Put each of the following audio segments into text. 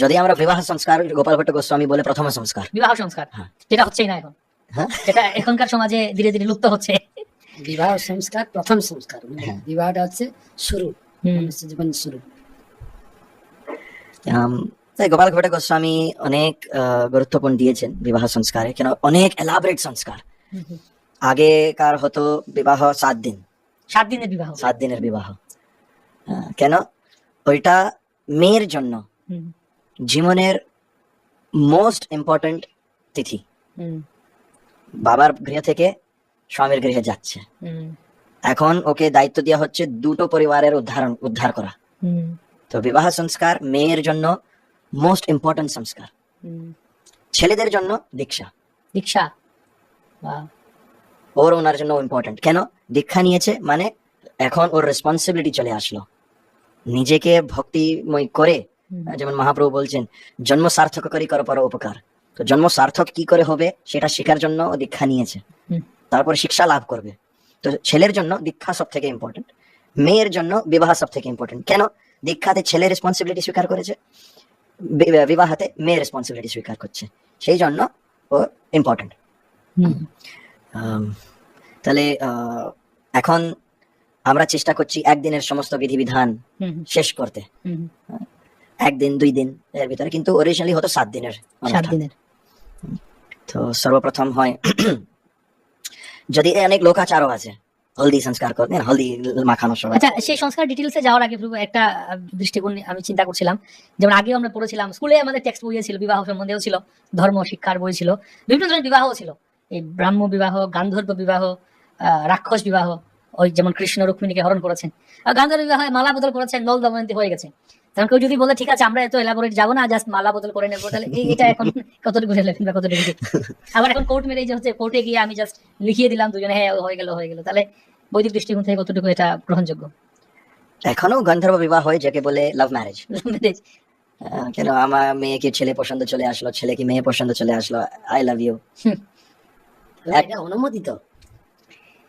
যদি আমরা বিবাহ সংস্কার গোপাল ভট্ট গোস্বামী বলে প্রথম সংস্কার, বিবাহ সংস্কার, হ্যাঁ। যেটা হচ্ছেই না এখন, হ্যাঁ যেটা এখনকার সমাজে ধীরে ধীরে লুপ্ত হচ্ছে। বিবাহ সংস্কার প্রথম সংস্কার, হ্যাঁ। বিবাহটা হচ্ছে শুরু, হুম। মনুষ্য জীবন শুরু। তাই গোপাল ভট্ট গোস্বামী অনেক গুরুত্বপূর্ণ দিয়েছেন বিবাহ সংস্কারে, কেন অনেক এলাবরেট সংস্কার। আগেকার হতো বিবাহ 7 দিন, 7 দিনের বিবাহ। 7 দিনের বিবাহ। কেন? ওইটা মেয়ের জন্য হুম, জীবনের মোস্ট ইম্পর্টেন্ট তিথি। হুম, বাবার গৃহ থেকে স্বামীর গৃহে যাচ্ছে, হুম, এখন ওকে দায়িত্ব দেওয়া হচ্ছে দুটো পরিবারের উদ্ধার করা। হুম, তো বিবাহ সংস্কার মেয়ের জন্য মোস্ট ইম্পর্টেন্ট সংস্কার। হুম। ছেলেদের জন্য দীক্ষা, দীক্ষা, বাহ, ওনার জন্য ইম্পর্টেন্ট। কেন? দীক্ষা নিয়েছে মানে এখন ওর রেসপন্সিবিলিটি চলে আসলো, নিজেকে ভক্তিময় করে। হুম, যেমন মহাপ্রভু বলছেন, জন্ম সার্থক করি কর পর উপকার। তো জন্ম সার্থক কি করে হবে সেটা শেখার জন্য ও দীক্ষা নিয়েছে, হুম, তারপর শিক্ষা লাভ করবে। তো ছেলের জন্য দীক্ষা সব থেকে ইম্পর্টেন্ট, মেয়ের জন্য বিবাহ সব থেকে ইম্পর্টেন্ট। কেন? দীক্ষাতে ছেলে রেসপন্সিবিলিটি স্বীকার করেছে, বিবাহতে মেয়ে রেসপন্সিবিলিটি স্বীকার করছে, সেই জন্য ও ইম্পর্টেন্ট। হুম, তাহলে এখন আমরা চেষ্টা করছি একদিনের সমস্ত বিধিবিধান হুম, শেষ করতে, হুম, 1 দিন 2 দিন এর ভিতরে, কিন্তু অরিজিনালি হতো 7 দিনের 7 অনুষ্ঠান। দিনের। তো সর্বপ্রথম হয় যদি অনেক লোকাচারও আছে, হলদি সংস্কার করতে, হলদি মাখানো সবাই। আচ্ছা, সেই সংস্কার ডিটেলসে যাওয়ার আগে প্রভু একটা দৃষ্টিকোণ আমি চিন্তা করছিলাম। যেমন আগেও আমরা পড়েছিলাম, স্কুলে আমাদের টেক্সট বইয়ে ছিল, বিবাহ সম্বন্ধেও ছিল, ধর্ম শিক্ষার বই ছিল, বিভিন্ন ধরনের বিবাহও ছিল। এই ব্রাহ্ম বিবাহ, গান্ধর্ব বিবাহ, রাক্ষস বিবাহ, ওই যেমন কৃষ্ণ রুক্মিণীকে হরণ করেছেন, আর গান্ধর্ব বিবাহে মালা বদল করেছেন, নল দময়ন্তী হয়ে গেছে। তখন কেউ যদি বলে ঠিক আছে আমরা এত এলাবোরেট যাবো না, জাস্ট মালা বদল করে নেবো, তাহলে এটা এখন কতটুকু রিলেভেন্ট বা কতটুকু ঠিক? আবার এখন কোর্ট মেরে যে হচ্ছে, কোর্টে গিয়ে আমি জাস্ট লিখিয়ে দিলাম দুজনে, হ্যাঁ হয়ে গেল, তাহলে বৈদিক দৃষ্টিকোণ থেকে কতটুকু এটা গ্রহণযোগ্য? এখনো গন্ধর্ব বিবাহ হয়, যাকে বলে লাভ ম্যারেজ। কেন? আমার মেয়েকে ছেলে পছন্দ চলে আসলো, ছেলেকে মেয়ে পছন্দ চলে আসলো, আই লাভ ইউ। এটা অনুমোদিত,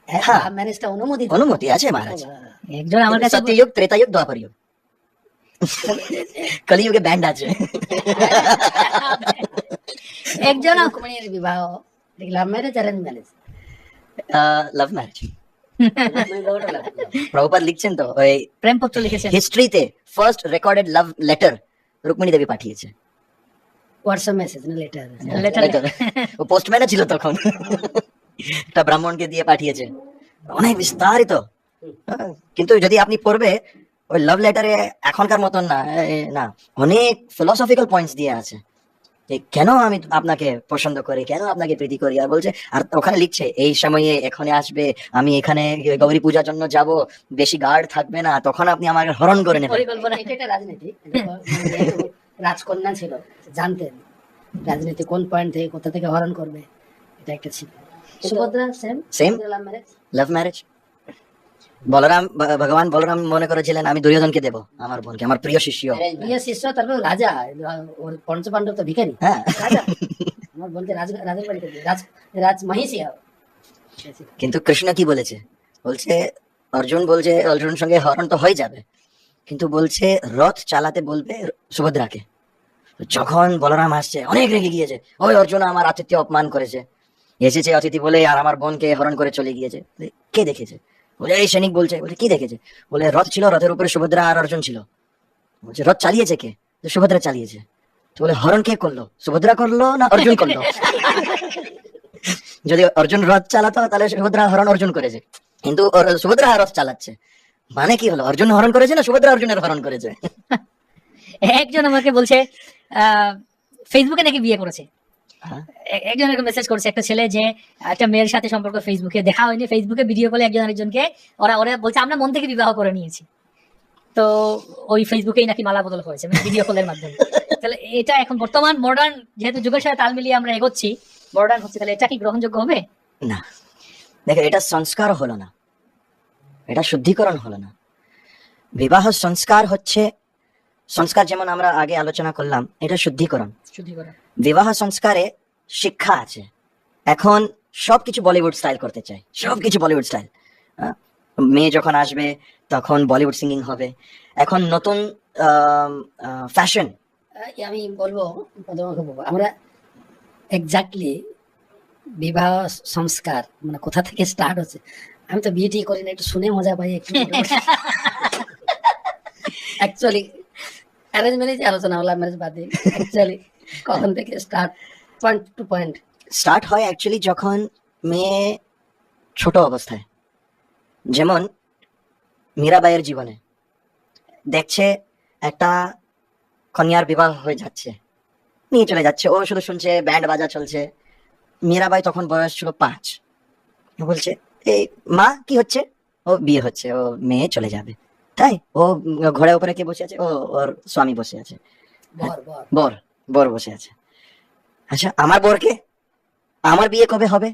হ্যাঁ। ম্যারেজটা অনুমোদিত। অনুমতি আছে মহারাজ। একজন আমার কাছে সত্যযুগ, ত্রেতাযুগ, দ্বাপর যুগ, কলিযুগে ব্যান্ড আছে। একজন রুক্মিণীর বিবাহ love marriage, arrange marriage? Love marriage. Prabhupada লিখছেন তো, ওই প্রেমপত্র লিখেছেন, হিস্ট্রিতে first recorded love letter Rukmini Devi পাঠিয়েছে। হোয়াটসঅ্যাপ মেসেজ না লেটার? লেটার। ও পোস্টম্যানও ছিল তখন, একটা ব্রাহ্মণকে দিয়ে পাঠিয়েছে, অনেক বিস্তারিত। কিন্তু যদি আপনি পড়বে ওই লাভ লেটারে এখনকার মতন না, না, অনেক ফিলোসফিক্যাল পয়েন্টস দিয়ে আছে, যে কেন আমি আপনাকে পছন্দ করি, কেন আপনাকে প্রীতি করি। আর বলছে, আর ওখানে লিখছে এই সময়ে এখানে আসবে, আমি এখানে গৌরী পূজার জন্য যাব, বেশি গার্ড থাকবে না, তখন আপনি আমাকে হরণ করে নেবেন। পরিকল্পনা। এটা একটা রাজনীতি, রাজকন্যা ছিল, জানতেন রাজনীতি কোন পয়েন্ট থেকে কোথা থেকে হরণ করবে, এটা একটা ছিল। Subhadra same love marriage. Love marriage. Balaram, ভগবান বলরাম মনে করেছিলেন আমি দুর্যোধনকে দেব, আমার বোনকে, আমার প্রিয় শিষ্য। প্রিয় শিষ্য, তারপর রাজা, ওর পঞ্চপাণ্ডব তো ভিখারি, হ্যাঁ, রাজা। আমার বলতে রাজের বাড়িতে রাজ মহিষী হবে। কিন্তু কৃষ্ণ কি বলেছে? বলছে, অর্জুন বলছে অর্জুনের সঙ্গে হরণ তো হয়ে যাবে, কিন্তু বলছে রথ চালাতে বলবে সুভদ্রাকে। যখন বলরাম আসছে, অনেক রেগে গিয়েছে, ওই অর্জুন আমার আতিথ্য অপমান করেছে, এসেছে অতিথি বলে আর আমার বোনকে হরণ করে চলে গিয়েছে। কে দেখেছে? বলে এই সৈনিক বলছে। বলে কি দেখেছে? বলে রথ ছিল, রথের উপরে সুভদ্রা আর অর্জুন ছিল। বলছে রথ চালিয়েছে কে? সুভদ্রা চালিয়েছে। তো বলে হরণ কে করলো, সুভদ্রা করলো না অর্জুন করলো? যদি অর্জুন রথ চালাতো তাহলে সুভদ্রা হরণ অর্জুন করেছে, কিন্তু সুভদ্রা রথ চালাচ্ছে, মানে কি হলো? অর্জুন হরণ করেছে না সুভদ্রা অর্জুনের হরণ করেছে? একজন আমাকে বলছে ফেসবুকে নাকি বিয়ে করেছে। হ্যাঁ। একজন এরকম মেসেজ করেছে, একটা ছেলে যে একটা মেয়ের সাথে সম্পর্ক, ফেসবুকে দেখা হয়নি, ফেসবুকে ভিডিও কলে একজন আরেকজনকে, ওরা বলছে আমরা মন থেকে বিবাহ করে নিয়েছি। তো ওই ফেসবুকেই নাকি মালা বদল হয়েছে, ভিডিও কলের মাধ্যমে। তাহলে এটা এখন বর্তমান মডার্ন, যেহেতু যুগের সাথে তাল মিলিয়ে আমরা এগোচ্ছি, মডার্ন হচ্ছে, তাহলে এটা কি গ্রহণযোগ্য হবে? না, দেখো, এটা সংস্কার হলো না, এটা শুদ্ধিকরণ হলো না। বিবাহ সংস্কার হচ্ছে সংস্কার, যেমন আমরা আগে আলোচনা করলাম, এটা শুদ্ধিকরণ। বিবাহ সংস্কারে শিক্ষা আছে। এখন সবকিছু বলিউড স্টাইল করতে চাই, সবকিছু বলিউড স্টাইল। মেয়ে যখন আসবে তখন বলিউড সিঙ্গিং হবে। এখন নতুন ফ্যাশন, আমি বলবো, প্রথমে বলবো, আমরা এক্স্যাক্টলি বিবাহ সংস্কার মানে কোথা থেকে স্টার্ট হচ্ছে, আমি তো বিয়ে টিয়ে করি না, একটু শুনে মজা পাই একটু। অ্যাকচুয়ালি অ্যারেঞ্জ ম্যারেজ আলোচনা হলো, ম্যারেজ বাদ দিয়ে অ্যাকচুয়ালি কখন থেকে start, point to point. Start হয় অ্যাকচুয়ালি যখন মেয়ে ছোট অবস্থায়, যেমন মীরাবাইয়ের জীবনে দেখছে একটা কন্যার বিবাহ হয়ে যাচ্ছে, নিয়ে চলে যাচ্ছে, ও শুধু শুনছে ব্যান্ড বাজা চলছে। মীরাবাই তখন বয়স ছিল 5। বলছে এই মা কি হচ্ছে? ও বিয়ে হচ্ছে, ও মেয়ে চলে যাবে। তাই ও ঘোড়ার উপরে কে বসে আছে? ও ওর স্বামী বসে আছে, বর বর বর বর বসে আছে। আচ্ছা আমার বরকে, আমার বিয়ে কবে হবে?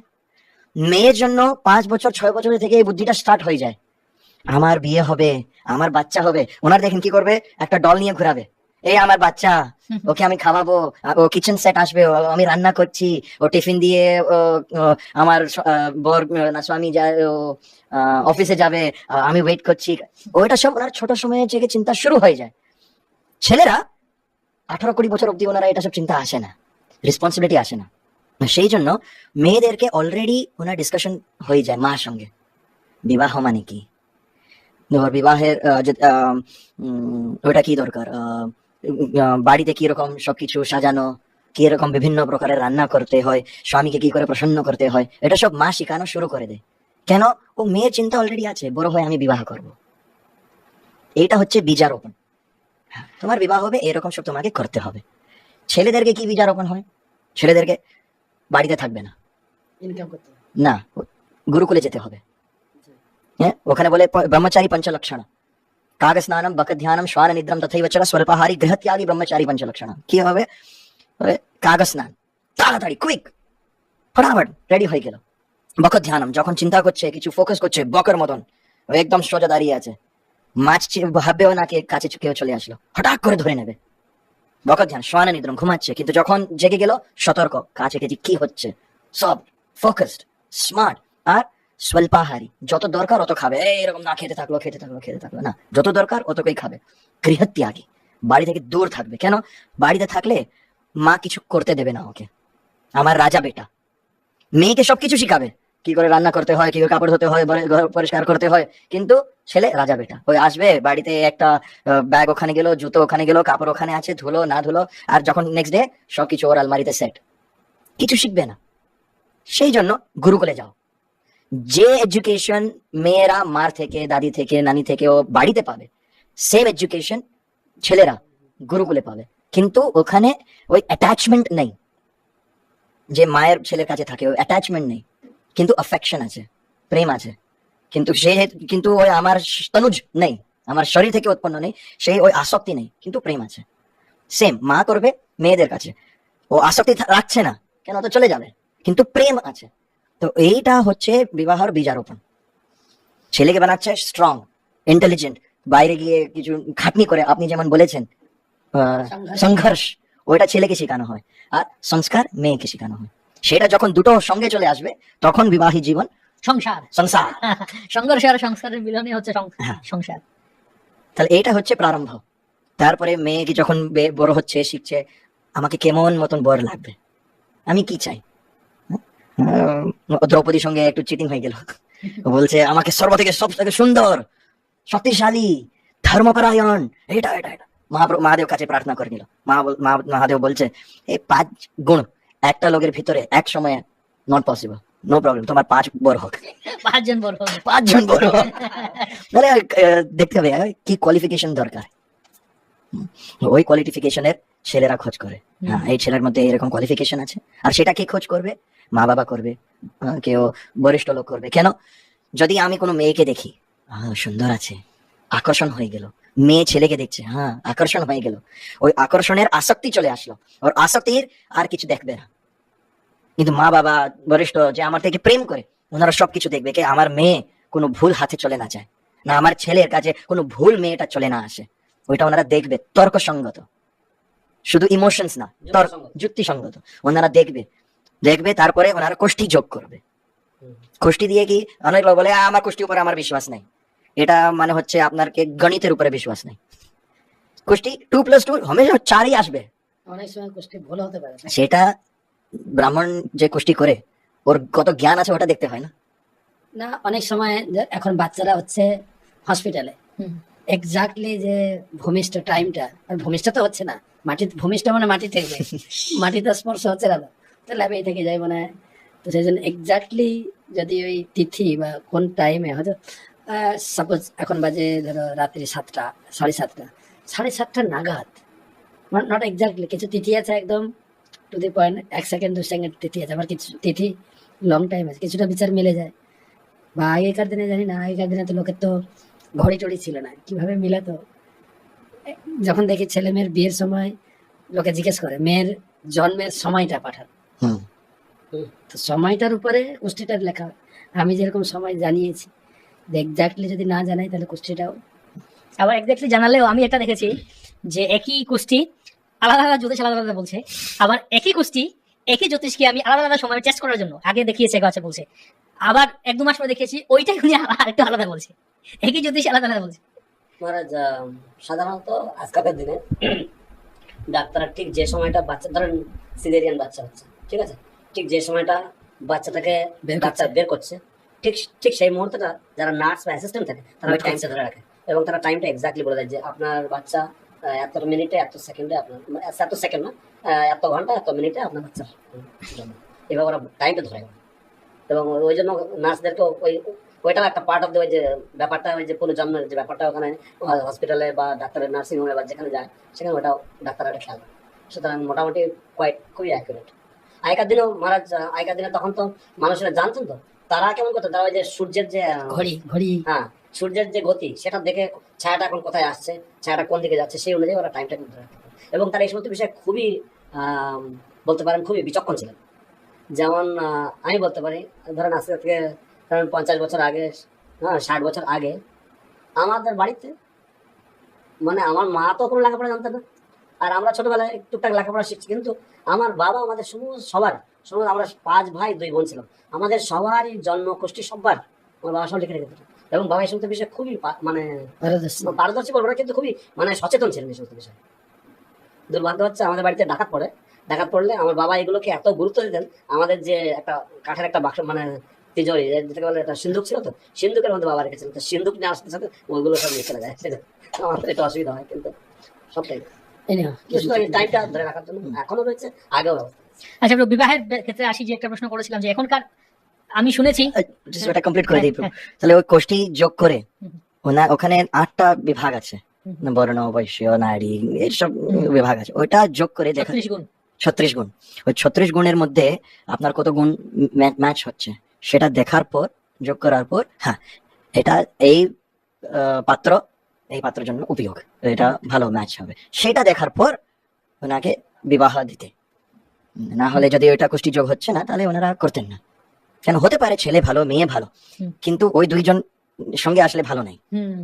মেয়ের জন্য 5 বছর 6 বছর থেকে এই বুদ্ধিটা স্টার্ট হয়ে যায়, আমার বিয়ে হবে, আমার বাচ্চা হবে। ওনার দেখেন কি করবে, একটা ডল নিয়ে ঘুরাবে, এই আমার বাচ্চা, ওকে আমি খাওয়াবো, ও কিচেন সেট আসবে, আমি রান্না করছি, ও টিফিন দিয়ে ও আমার বর না স্বামী যায়, ও অফিসে যাবে, আমি ওয়েট করছি। ওইটা সব ওনার ছোট সময়ে থেকে চিন্তা শুরু হয়ে যায়। ছেলেরা 18-20 বছর অব্দি ওনারা এটা সব চিন্তা আসে না, রেসপন্সিবিলিটি আসে না। সেই জন্য মেয়েদেরকে অলরেডি ওনার ডিসকাশন হয়ে যায় মার সঙ্গে, বিবাহ মানে কি, ধর বিবাহের ওটা কি দরকার, বাড়িতে কি রকম সবকিছু সাজানো, কি রকম বিভিন্ন প্রকারের রান্না করতে হয়, স্বামীকে কি করে প্রসন্ন করতে হয়, এটা সব মা শেখানো শুরু করে দেয়। কেন? ও মেয়ের চিন্তা অলরেডি আছে, বড় হয়ে আমি বিবাহ করব। এটা হচ্ছে বীজারোপণ। হ্যাঁ, তোমার বিবাহ হবে, এরকম সব তোমাকে করতে হবে। ছেলেদেরকে কি বীজারোপণ হয়? ছেলেদেরকে বাড়িতে থাকবে না, ইনকাম করতে হবে। না গুরুকুলে যেতে হবে। হ্যাঁ, ওখানে বলে ব্রহ্মচারী পঞ্চলক্ষণ, কাগ স্নানম বক ধ্যানম শ্বান নিদ্রম তথৈব চ স্বল্পাহারী গৃহত্যাগী ব্রহ্মচারী পঞ্চলক্ষণ। কি হবে? কাগ স্নান, তাড়াতাড়ি কুইক, ফটাফট রেডি হয়ে গেল। বক ধ্যানম, যখন চিন্তা করছে, কিছু ফোকাস করছে, বকের মতন ও একদম সোজা দাঁড়িয়ে আছে, মাছ ভাববেও না কাছে কেউ চলে আসলো, হঠাৎ করে ধরে নেবে। বক ধ্যান, শ্বান নিদ্রম, ঘুমাচ্ছে, কিন্তু যখন জেগে গেল সতর্ক, কাছে গেছি কি হচ্ছে, সব ফোকাসড, স্মার্ট। আর স্বল্পাহারী, যত দরকার অত খাবে, এরকম না খেতে থাকলো না, যত দরকার অতই খাবে। গৃহত্যাগী, বাড়ি থেকে দূর থাকবে। কেন? বাড়িতে থাকলে মা কিছু করতে দেবে না ওকে, আমার রাজা বেটা। মেয়েকে সবকিছু শিখাবে, কি করে রান্না করতে হয়, কি করে কাপড় ধুতে হয়, ঘর পরিষ্কার করতে হয়, কিন্তু ছেলে রাজা বেটা। ওই আসবে বাড়িতে, একটা ব্যাগ ওখানে গেল, জুতো ওখানে গেল, কাপড় ওখানে আছে, ধুলো না ধুলো, আর যখন নেক্সট ডে সবকিছু ওর আলমারিতে সেট, কিছু শিখবে না। সেই জন্য গুরুকুলে যাও। যে এডুকেশন মেয়েরা মার থেকে, দাদি থেকে, নানি থেকে ও বাড়িতে পাবে, সেম এডুকেশন ছেলেরা গুরুকুলে পাবে। কিন্তু ওখানে ওই অ্যাটাচমেন্ট নেই, যে মায়ের ছেলের কাছে থাকে ওই অ্যাটাচমেন্ট নেই, কিন্তু অ্যাফেকশন আছে, প্রেম আছে। কিন্তু কিন্তু ওই আমার তনুজ নেই, আমার শরীর থেকে উৎপন্ন নেই, সেই ওই আসক্তি নেই, কিন্তু প্রেম আছে। সেম মা করবে মেয়েদের কাছে, ও আসক্তি রাখছে না, কেন? তো চলে যাবে, কিন্তু প্রেম আছে। তো এইটা হচ্ছে বিবাহর বীজারোপণ। ছেলেকে বানাচ্ছে স্ট্রং, ইন্টেলিজেন্ট, বাইরে গিয়ে কিছু খাটনি করে, আপনি যেমন বলেছেন সংঘর্ষ, ওইটা ছেলেকে শেখানো হয়, আর সংস্কার মেয়েকে শেখানো হয়। সেটা যখন দুটো সঙ্গে চলে আসবে, তখন বিবাহিত জীবন সংসার সংসার। সংঘর্ষ আর সংসারের মিলনই হচ্ছে হ্যাঁ। সংসার। তাহলে এইটা হচ্ছে প্রারম্ভ। তারপরে মেয়েকে যখন বড় হচ্ছে, শিখছে, আমাকে কেমন মতন বর লাগবে, আমি কি চাই। দ্রৌপদীর সঙ্গে একটু চিটিং হয়ে গেল, বলছে আমাকে সর্ব থেকে সব থেকে সুন্দর, শক্তিশালী, ধর্মপরায়ণ, এটা এটা এটা মহাদেব কাছে প্রার্থনা করে নিল। মহাদেব বলছে এই 5 গুণ একটা লোকের ভিতরে এক সময়ে নট পসিবল, নো প্রবলেম, তোমার 5 বর হোক, 5 জন বড় 5 জন বর হোক। তাহলে দেখতে হবে কি কোয়ালিফিকেশন দরকার, ওই কোয়ালিফিকেশনের ছেলেরা খোঁজ করে। হ্যাঁ, এই ছেলের মধ্যে এরকম কোয়ালিফিকেশন আছে, আর সেটা কে খোঁজ করবে? মা বাবা করবে, কেউ বরিষ্ঠ লোক করবে। কেন? যদি আমি কোনো মেয়েকে দেখি, সুন্দর আছে, আকর্ষণ হয়ে গেল, মেয়ে ছেলেকে দেখছে, হ্যাঁ আকর্ষণ হয়ে গেল, ওই আকর্ষণের আসক্তি চলে আসলো, ওর আসক্তির আর কিছু দেখবে না। কিন্তু মা বাবা বরিষ্ঠ যে আমার থেকে প্রেম করে, ওনারা সবকিছু দেখবে, কে আমার মেয়ে কোনো ভুল হাতে চলে না যায়, না আমার ছেলের কাছে কোনো ভুল মেয়েটা চলে না আসে, ওইটা ওনারা দেখবে। তর্কসঙ্গত, শুধু ইমোশনস না, তর্ক যুক্তিসঙ্গত ওনারা দেখবে। তারপরে ওনারা কোষ্ঠী যোগ করবে। কোষ্ঠী দিয়ে কি, অনেক লোক বলে আমার কোষ্ঠীর উপরে আমার বিশ্বাস নাই, এটা মানে হচ্ছে আপনার গণিতের উপরে বিশ্বাস নাই। কুষ্টি 2+2 হমেশা 4ই আসবে। অনেক সময় কুষ্টি ভুল হতে পারে। সেটা ব্রাহ্মণ যে কুষ্টি করে ওর কত জ্ঞান আছে ওটা দেখতে হয় না। না, অনেক সময় এখন বাচ্চারা হচ্ছে হসপিটালে, হুম। এক্স্যাক্টলি যে ভূমিষ্ঠ টাইমটা, আর ভূমিষ্ঠ তো হচ্ছে না, ভূমিষ্ঠ মানে মাটি থেকে মাটিতে স্পর্শ হচ্ছে না, তো ল্যাবেই থেকে যায় মনে হয়। তো সেই জন্য এক্স্যাক্টলি যদি ওই তিথি বা কোন টাইমে হয়তো সাপোজ এখন বাজে ধরো রাত্রি 7টা, 7:30, 7:30 নাগাদ, নট এক্স্যাক্টলি, কিছু তিথি আছে একদম to the point, 1 second 2 second তিথি আছে, আবার কিছু তিথি লং টাইম আছে, কিছুটা বিচার মিলে যায়। বা আগেকার দিনে জানি না, আগেকার দিনে তো লোকের তো ঘড়ি টড়ি ছিল না, কিভাবে মিলাতো। যখন দেখি ছেলে মেয়ের বিয়ের সময় লোকে জিজ্ঞেস করে মেয়ের জন্মের সময়টা পাঠান, হুম। তো সময়টার উপরে কুষ্টিটা লেখা হয়। আমি যেরকম সময় জানিয়েছি, এক্স্যাক্টলি যদি না জানাই তাহলে কুষ্টিটাও আবার এক্স্যাক্টলি জানালেও আমি এটা দেখেছি যে একই কুষ্টি আলাদা আলাদা জ্যোতিষ আলাদা আলাদা বলছে, আবার একই কুষ্টি একই জ্যোতিষকে আমি আলাদা আলাদা সময় টেস্ট করার জন্য আগে দেখিয়েছে গাছে বলছে, আবার 1-2 মাস পরে দেখিয়েছি ওইটাই উনি আরেকটু আলাদা বলছে, একই জ্যোতিষ আলাদা আলাদা বলছে। মহারাজ সাধারণত আজকালকার দিনে ডাক্তাররা ঠিক যে সময়টা বাচ্চা, ধরেন সিজারিয়ান বাচ্চা হচ্ছে, ঠিক আছে, ঠিক যে সময়টা বাচ্চাটাকে বের করছে। ডাক্তার বের করছে, ঠিক ঠিক সেই মুহূর্তটা যারা নার্স বা অ্যাসিস্ট্যান্ট থাকে তারা ওই Note টাইমটা ধরে রাখে, এবং তারা টাইমটা এক্স্যাক্টলি বলে দেয় যে আপনার বাচ্চা এত মিনিটে এত সেকেন্ডে আপনার, এত সেকেন্ড না, এত ঘন্টা এত মিনিটে আপনার বাচ্চার জন্ম। এভাবে ওরা টাইমটা ধরে রাখে। এবং ওই জন্য নার্সদেরকে ওইটাও একটা পার্ট অফ ওই যে ব্যাপারটা, ওই যে পুনর্জন্মের যে ব্যাপারটা ওখানে হসপিটালে বা ডাক্তারের নার্সিং হোমে বা যেখানে যায় সেখানে ওটাও ডাক্তার একটা খেয়াল রাখে। সুতরাং মোটামুটি খুবই অ্যাকুরেট। আগেকার দিনেও মহারাজ, আগেকার দিনে তখন তো মানুষেরা জানতেন, তো তারা কেমন করতো, তারা ওই যে সূর্যের যে ঘড়ি হ্যাঁ সূর্যের যে গতি সেটা দেখে ছায়াটা এখন কোথায় আসছে, ছায়াটা কোন দিকে যাচ্ছে, সেই অনুযায়ী ওরা টাইমটা ধরে রাখতো। এবং তারা এই সমস্ত বিষয়ে খুবই বলতে পারেন খুবই বিচক্ষণ ছিলেন। যেমন আমি বলতে পারি, ধরেন আজকে থেকে ধরেন 50 বছর আগে, 60 বছর আগে আমাদের বাড়িতে, মানে আমার মা তো কোনো লেখাপড়া জানতেন না, আর আমরা ছোটবেলায় টুকটাক লেখাপড়া শিখছি, কিন্তু আমার বাবা আমাদের সবার আমরা 5 ভাই 2 বোন ছিলাম, আমাদের সবারই জন্ম গোষ্ঠী সবার আমার বাবা সব লিখে রেখে দিত। এবং বাবা এই সমস্ত বিষয়ে খুবই মানে পারদর্শী বলবো না, কিন্তু খুবই মানে সচেতন ছিলেন এই সমস্ত বিষয়ে। দুর্ভাগ্য হচ্ছে আমাদের বাড়িতে ডাকাত পড়লে আমার বাবা এগুলোকে এত গুরুত্ব দিতেন, আমাদের যে একটা কাঠের একটা বাক্স মানে তিজোরি যেটাকে বলে একটা সিন্ধুক ছিল, তো সিন্ধুকের মধ্যে বাবা রেখেছিলেন, তো সিন্ধুক নিয়ে আসতে সাথে ওইগুলো সব নিয়ে চলে যায়, আমাদের একটু অসুবিধা হয়, কিন্তু সবটাই টাইমটা ধরে রাখার জন্য এখনো রয়েছে, আগেও ব্যবস্থা। আচ্ছা আমরা বিবাহের ক্ষেত্রে আসি, যে একটা প্রশ্ন করেছিলাম যে এখনকার আমি শুনেছি Just ওটা কমপ্লিট করে দিই। হ্যাঁ, তাহলে ওই কোষ্ঠী যোগ করে হুম। ওখানে 8টা বিভাগ আছে, হুম। বর্ণ বৈশ্য নারী এইসব বিভাগ আছে, ওইটা যোগ করে দেখা 36 গুণ 36 গুণ। ওই 36 গুণের মধ্যে আপনার কত গুণ ম্যাচ হচ্ছে সেটা দেখার পর, যোগ করার পর, হ্যাঁ এটা এই পাত্র এই পাত্রের জন্য উপযোগ, এটা ভালো ম্যাচ হবে, সেটা দেখার পর ওনাকে বিবাহ দিতে। না হলে যদি ওইটা কুষ্টি যোগ হচ্ছে না তাহলে ওনারা করতেন না। কেন হতে পারে ছেলে ভালো মেয়ে ভালো, হুম। কিন্তু ওই 2 জন সঙ্গে আসলে ভালো নাই। হুম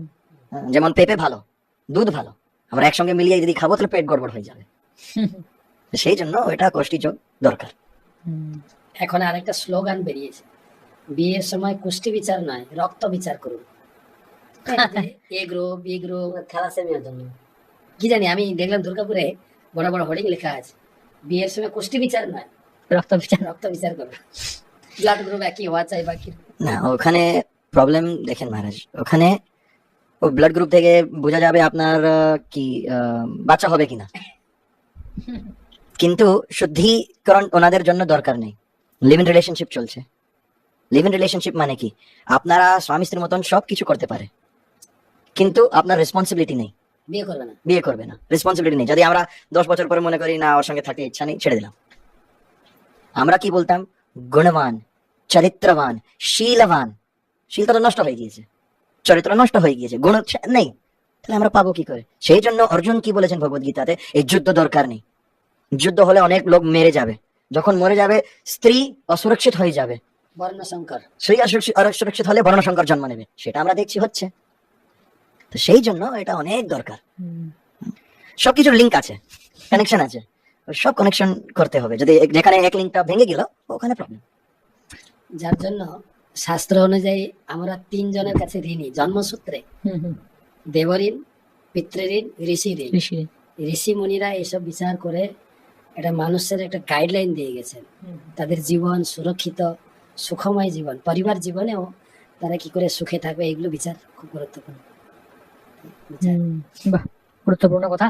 যেমন পেঁপে ভালো, দুধ ভালো, আমরা একসঙ্গে মিলিয়ে যদি খাবো তাহলে পেট গড়বড় হয়ে যাবে। সেই জন্য ওইটা কোষ্ঠী যোগ দরকার। হুম। এখন আরেকটা স্লোগান বেরিয়েছে, বিয়ের সময় কুষ্টি বিচার নয়, রক্ত বিচার করুন। এ গ্রুপ বি গ্রুপ থ্যালাসেমিয়ার জন্য কি জানি, আমি দেখলাম দুর্গাপুরে বড় বড় হোর্ডিং লেখা আছে, বিয়ের সময় কুষ্টি বিচার নয়, রক্ত বিচার রক্ত বিচার করুন। ব্লাড গ্রুপ একই হওয়া চাই বাকি। না ওখানে প্রবলেম দেখেন মহারাজ, ওখানে ও ব্লাড গ্রুপ থেকে বোঝা যাবে আপনার কি বাচ্চা হবে কিনা, কিন্তু শুদ্ধিকরণ ওনাদের জন্য দরকার নেই। লিভ ইন রিলেশনশিপ চলছে। লিভ ইন রিলেশনশিপ মানে কি, আপনারা স্বামী স্ত্রীর মতন সবকিছু করতে পারে, কিন্তু আপনার রেসপন্সিবিলিটি নেই, বিয়ে করবে না। বিয়ে করবে না, রেসপন্সিবিলিটি নেই। যদি আমরা 10 বছর পরে মনে করি না ওর সঙ্গে থাকতে ইচ্ছা নেই, ছেড়ে দিলাম, আমরা কি বলতাম গুণবান, চরিত্রবান, শীলবান, শীলটা তো নষ্ট হয়ে গিয়েছে, চরিত্র নষ্ট হয়ে গিয়েছে, গুণ নেই, তাহলে আমরা পাবো কি করে? সেই জন্য অর্জুন কি বলেছেন ভগবদ গীতাতে, এই যুদ্ধ দরকার নেই। যুদ্ধ হলে অনেক লোক মেরে যাবে, যখন মরে যাবে স্ত্রী অসুরক্ষিত হয়ে যাবে, বর্ণ সংকর, সেই অসুরক্ষিত হলে বর্ণসংকর জন্ম নেবে, সেটা আমরা দেখছি হচ্ছে। তো সেই জন্য এটা অনেক দরকার। সবকিছুর লিঙ্ক আছে, কানেকশন আছে, সব কানেকশন করতে হবে। যদি যেখানে এক লিঙ্কটা ভেঙে গেল ওখানে প্রবলেম। যার জন্য শাস্ত্র অনুযায়ী আমরা 3 জনের কাছে ঋণী জন্মসূত্রে, দেবঋণ, পিতৃঋণ, ঋষিঋণ। ঋষি। ঋষি মুনিরা এইসব বিচার করে একটা মানুষের একটা গাইডলাইন দিয়ে গেছেন, তাদের জীবন সুরক্ষিত সুখময় জীবন, পরিবার জীবনেও তারা কি করে সুখে থাকবে, এগুলো বিচার খুব গুরুত্বপূর্ণ বিচার। বাহ, গুরুত্বপূর্ণ কথা।